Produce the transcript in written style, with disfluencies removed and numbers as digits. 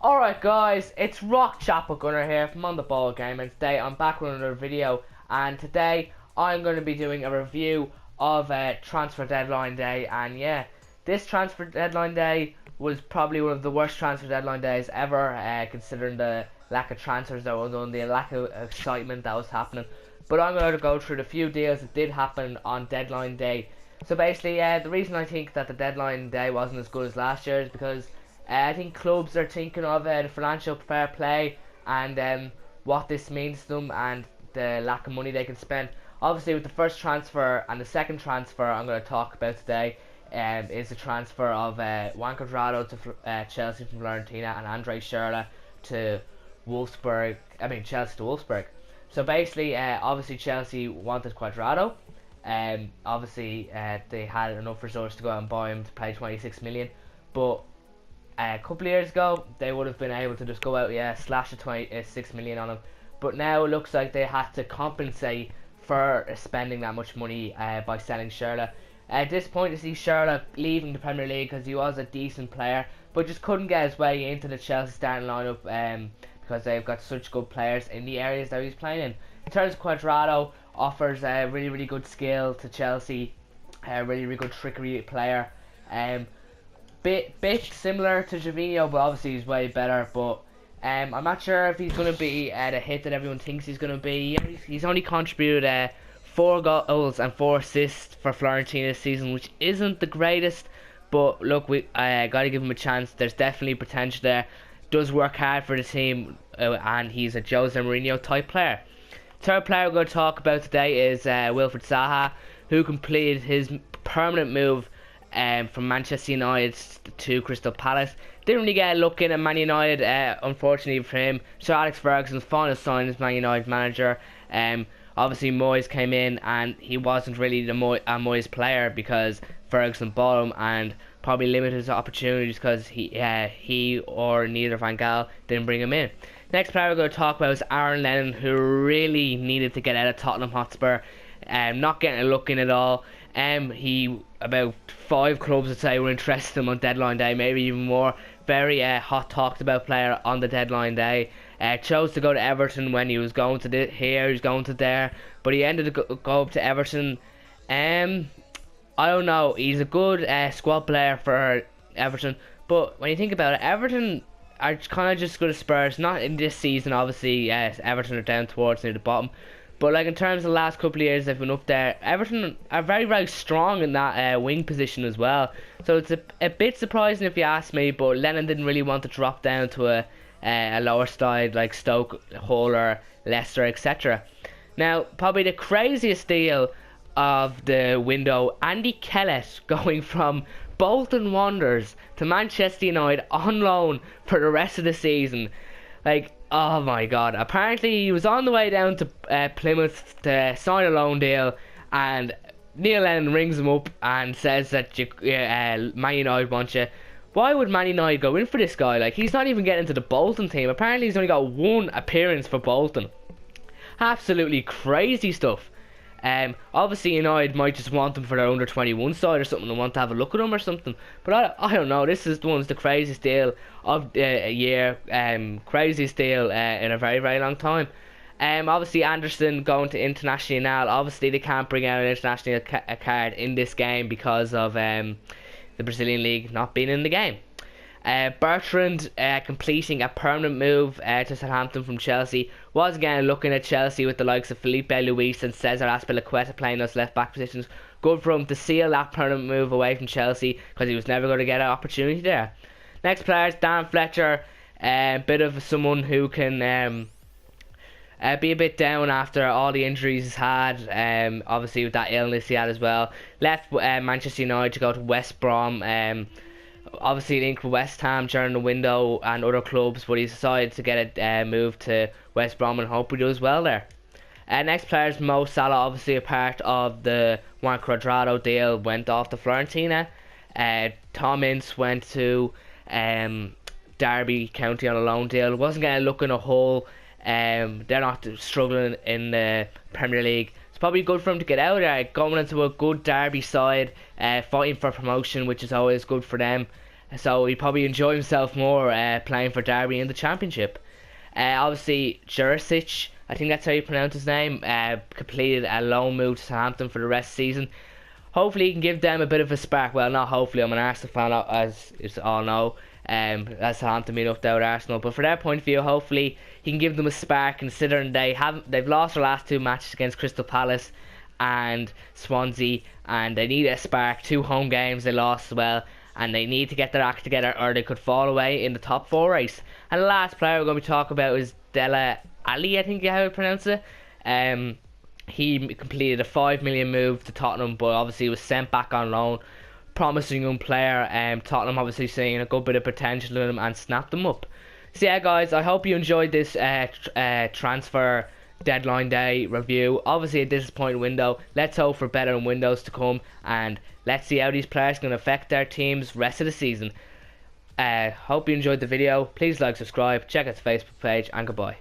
Alright guys, it's Rock Chapel Gunner here from On The Ball Game, and today I'm back with another video, and today I'm going to be doing a review of transfer deadline day. And yeah, this transfer deadline day was probably one of the worst transfer deadline days ever, considering the lack of transfers that were done, the lack of excitement that was happening. But I'm going to go through the few deals that did happen on deadline day. So basically, the reason I think that the deadline day wasn't as good as last year is because I think clubs are thinking of the financial fair play and what this means to them and the lack of money they can spend. Obviously, with the first transfer and the second transfer I'm going to talk about today is the transfer of Juan Cuadrado to Chelsea from Fiorentina and Andre Schurrle to Wolfsburg. Chelsea to Wolfsburg. So basically, obviously Chelsea wanted Cuadrado. Obviously, they had enough resources to go out and buy him to pay 26 million, but a couple of years ago they would have been able to just go out, slash the 26 million on him. But now it looks like they have to compensate for spending that much money by selling Schurrle. Disappointed to see Schurrle leaving the Premier League because he was a decent player, but just couldn't get his way into the Chelsea starting lineup because they've got such good players in the areas that he's playing in. In terms of Cuadrado, offers a really good skill to Chelsea, a really good trickery player. Bit similar to Javinho, but obviously he's way better. But I'm not sure if he's going to be the hit that everyone thinks he's going to be. He's only contributed 4 goals and 4 assists for Fiorentina this season, which isn't the greatest. But look, we got to give him a chance. There's definitely potential there. Does work hard for the team, and he's a Jose Mourinho type player. Third player we're going to talk about today is Wilfried Zaha, who completed his permanent move from Manchester United to Crystal Palace. Didn't really get a look in at Man United, unfortunately for him. Sir Alex Ferguson's final sign as Man United manager. Obviously Moyes came in and he wasn't really the Moyes player because Ferguson bought him and probably limited his opportunities because he or neither Van Gaal didn't bring him in. Next player we're going to talk about is Aaron Lennon, who really needed to get out of Tottenham Hotspur. Not getting a look in at all. About 5 clubs would say were interested in him on deadline day, maybe even more. Very hot talked about player on the deadline day. Chose to go to Everton when he was going to here, he was going to there, but he ended to go up to Everton. I don't know. He's a good squad player for Everton, but when you think about it, Everton are kind of just good as Spurs. Not in this season, obviously. Everton are down towards near the bottom. But like in terms of the last couple of years they've been up there, Everton are very strong in that wing position as well. So it's a bit surprising if you ask me, but Lennon didn't really want to drop down to a lower side like Stoke, Hull or Leicester, etc. Now, probably the craziest deal of the window, Andy Kellett going from Bolton Wanderers to Manchester United on loan for the rest of the season. Like, oh my god. Apparently he was on the way down to Plymouth to sign a loan deal, and Neil Lennon rings him up and says that Man United want you. Why would Man United go in for this guy? Like, he's not even getting into the Bolton team. Apparently he's only got 1 appearance for Bolton. Absolutely crazy stuff. Obviously United might just want them for their under 21 side or something and want to have a look at them or something, but I don't know. This is the craziest deal of a year, craziest deal in a very long time. Obviously Anderson going to Internacional. Obviously they can't bring out an international card in this game because of the Brazilian league not being in the game. Bertrand completing a permanent move to Southampton from Chelsea. Was again looking at Chelsea with the likes of Felipe Luis and Cesar Azpilicueta playing those left back positions. Good for him to seal that permanent move away from Chelsea because he was never going to get an opportunity there. Next player is Dan Fletcher, bit of someone who can be a bit down after all the injuries he's had, obviously with that illness he had as well. Left Manchester United to go to West Brom. Obviously linked with West Ham during the window and other clubs, but he decided to get a move to West Brom and hope he does well there. Next player is Mo Salah, obviously a part of the Juan Cuadrado deal, went off to Fiorentina. Tom Ince went to Derby County on a loan deal. Wasn't going to look in a hole. They're not struggling in the Premier League. It's probably good for him to get out there, going into a good Derby side, fighting for promotion, which is always good for them. so he'd probably enjoy himself more playing for Derby in the Championship. Obviously, Jurisic, I think that's how you pronounce his name, completed a loan move to Southampton for the rest of the season. Hopefully he can give them a bit of a spark. Well, not hopefully, I'm an Arsenal fan, as you all know. That's Southampton being up there with Arsenal. But from their point of view, hopefully he can give them a spark, considering they've lost their last two matches against Crystal Palace and Swansea, and they need a spark. 2 home games they lost as well, and they need to get their act together or they could fall away in the top 4 race. And the last player we're going to be talking about is Dele Ali, I think is how you pronounce it. He completed a 5 million move to Tottenham, but obviously was sent back on loan. Promising young player. Tottenham obviously seeing a good bit of potential in him and snapped them up. So yeah, guys, I hope you enjoyed this transfer deadline day review. Obviously a disappointing window. Let's hope for better windows to come, and let's see how these players can affect their teams rest of the season. Hope you enjoyed the video. Please like, subscribe, check out the Facebook page, and goodbye.